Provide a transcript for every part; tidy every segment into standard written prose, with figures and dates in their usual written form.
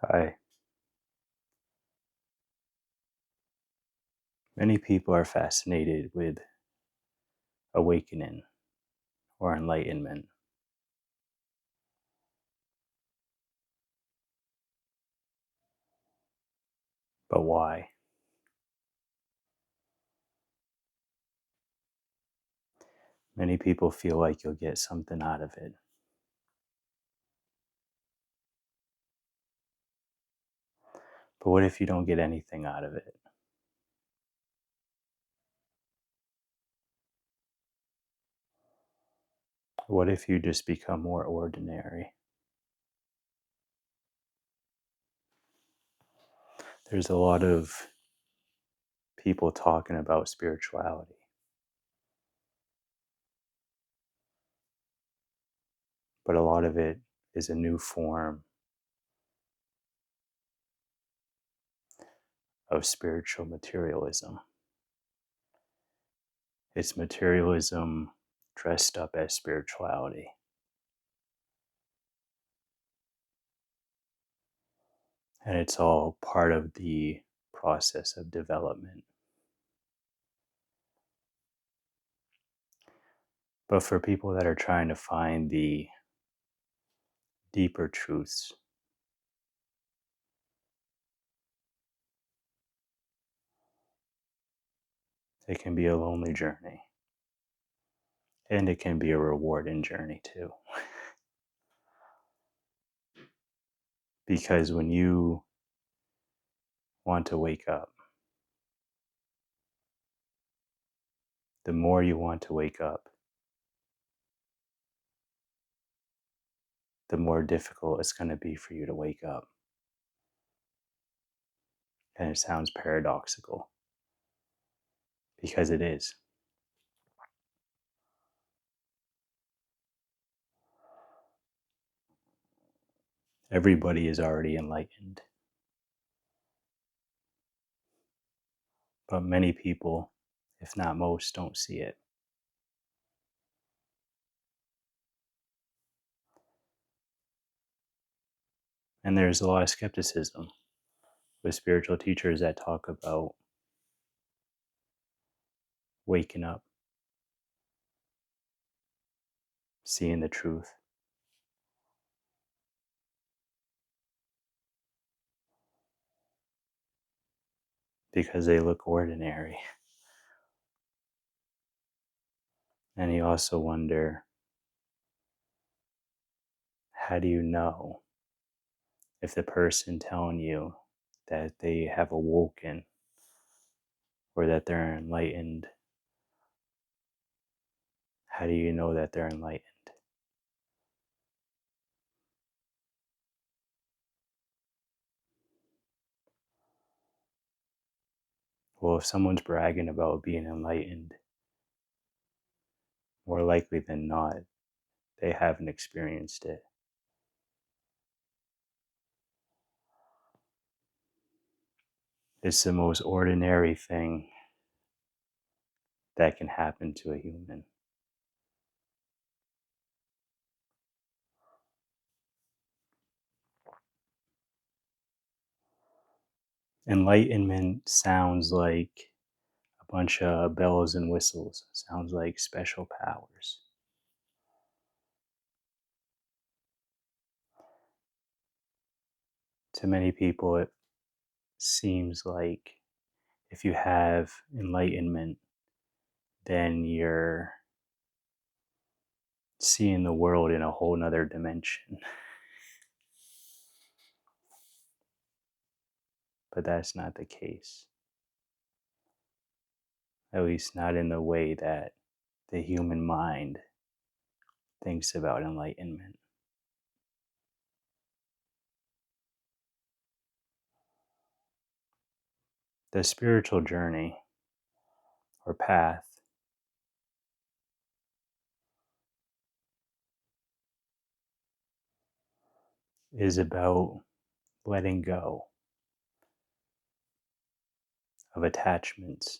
Hi. Many people are fascinated with awakening or enlightenment, but why? Many people feel like you'll get something out of it. But what if you don't get anything out of it? What if you just become more ordinary? There's a lot of people talking about spirituality, but a lot of it is a new form of spiritual materialism. It's materialism dressed up as spirituality. And it's all part of the process of development. But for people that are trying to find the deeper truths, it can be a lonely journey. And it can be a rewarding journey too. Because when you want to wake up, the more you want to wake up, the more difficult it's going to be for you to wake up. And it sounds paradoxical, because it is. Everybody is already enlightened. But many people, if not most, don't see it. And there's a lot of skepticism with spiritual teachers that talk about waking up, seeing the truth. Because they look ordinary. And you also wonder, how do you know if the person telling you that they have awoken or that they're enlightened, how do you know that they're enlightened? Well, if someone's bragging about being enlightened, more likely than not, they haven't experienced it. It's the most ordinary thing that can happen to a human. Enlightenment sounds like a bunch of bells and whistles, sounds like special powers. To many people, it seems like if you have enlightenment, then you're seeing the world in a whole nother dimension. But that's not the case. At least not in the way that the human mind thinks about enlightenment. The spiritual journey or path is about letting go of attachments.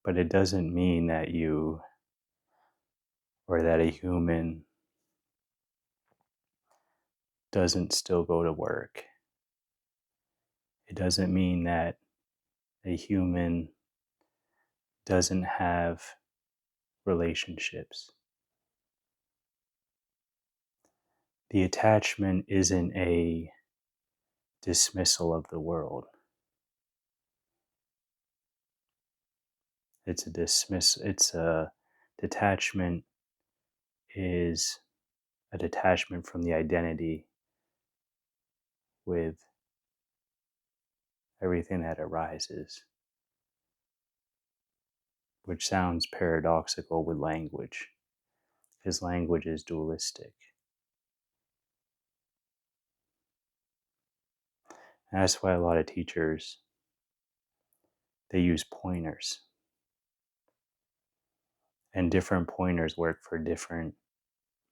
But it doesn't mean that you or that a human doesn't still go to work. It doesn't mean that a human doesn't have relationships. The attachment isn't a dismissal of the world. It's a detachment is a detachment from the identity with everything that arises, which sounds paradoxical with language, because language is dualistic. And that's why a lot of teachers, they use pointers, and different pointers work for different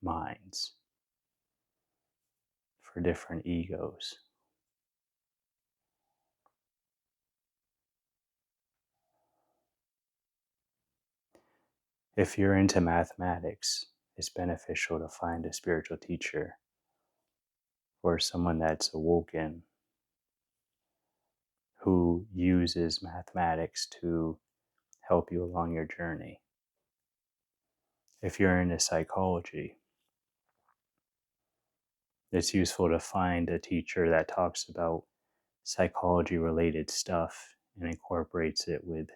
minds, for different egos. If you're into mathematics, it's beneficial to find a spiritual teacher or someone that's awoken who uses mathematics to help you along your journey. If you're into psychology, it's useful to find a teacher that talks about psychology related stuff and incorporates it with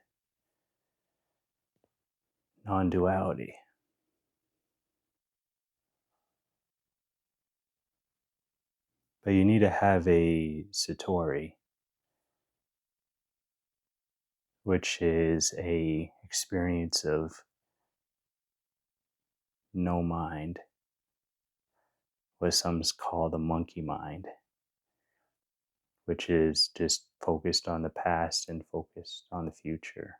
non duality. But you need to have a satori, which is a experience of no mind, what some call the monkey mind, which is just focused on the past and focused on the future.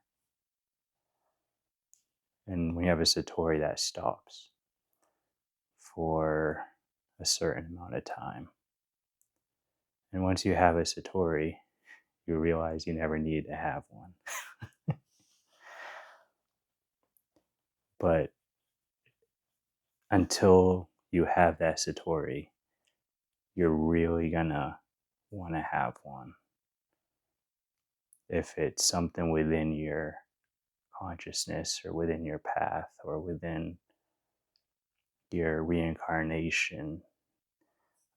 And when you have a satori, that stops for a certain amount of time. And once you have a satori, you realize you never need to have one. But until you have that satori, you're really gonna want to have one. If it's something within your consciousness or within your path or within your reincarnation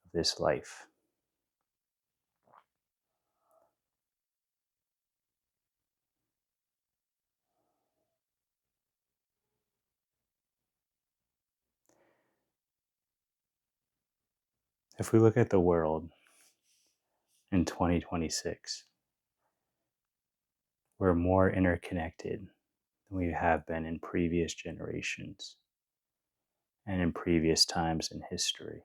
of this life. If we look at the world in 2026, we're more interconnected than we have been in previous generations and in previous times in history.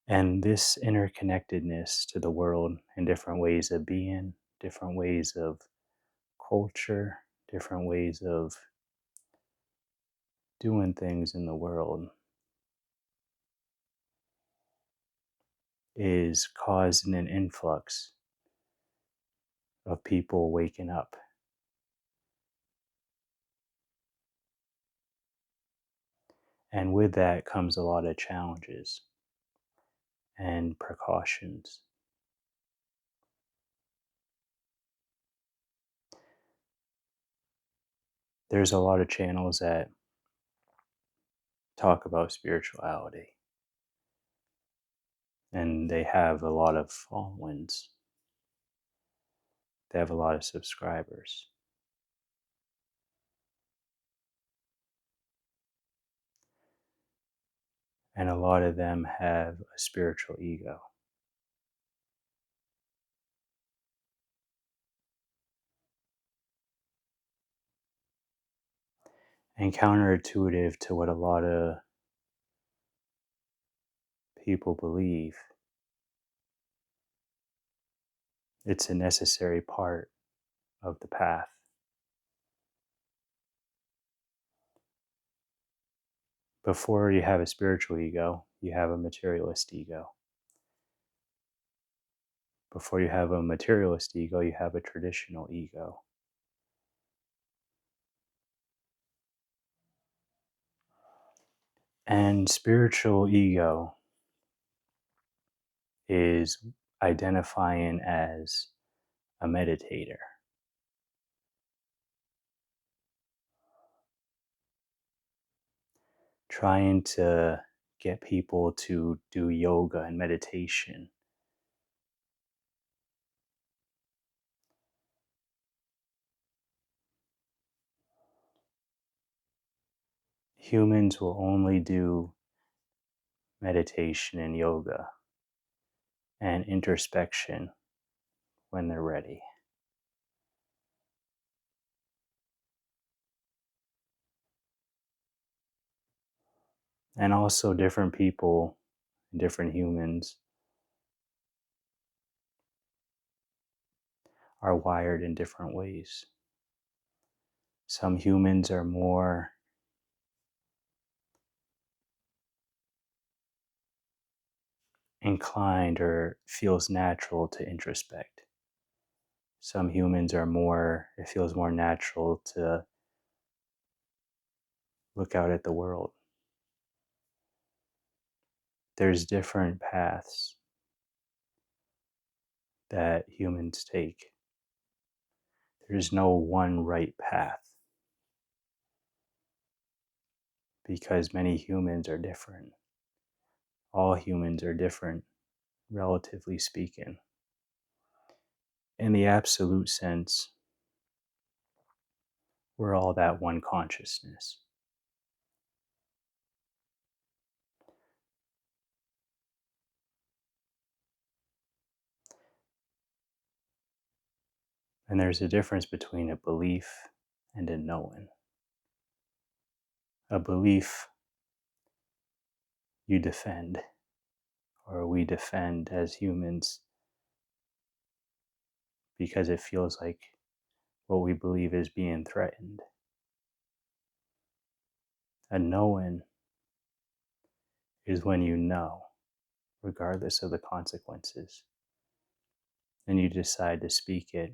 And this interconnectedness to the world in different ways of being, different ways of culture, different ways of doing things in the world is causing an influx of people waking up. And with that comes a lot of challenges and precautions. There's a lot of channels that talk about spirituality, and they have a lot of followings. They have a lot of subscribers. And a lot of them have a spiritual ego. And counterintuitive to what a lot of people believe, it's a necessary part of the path. Before you have a spiritual ego, you have a materialist ego. Before you have a materialist ego, you have a traditional ego. And spiritual ego is identifying as a meditator, trying to get people to do yoga and meditation. Humans will only do meditation and yoga and introspection when they're ready. And also, different people, different humans are wired in different ways. Some humans are more inclined or feels natural to introspect. Some humans are more, it feels more natural to look out at the world. There's different paths that humans take. There's no one right path because many humans are different. All humans are different, relatively speaking. In the absolute sense, we're all that one consciousness. And there's a difference between a belief and a knowing. A belief you defend, or we defend as humans, because it feels like what we believe is being threatened. A knowing is when you know, regardless of the consequences, and you decide to speak it.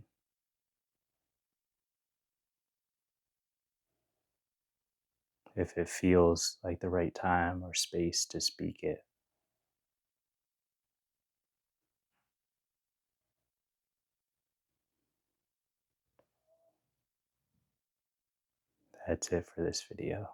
If it feels like the right time or space to speak it. That's it for this video.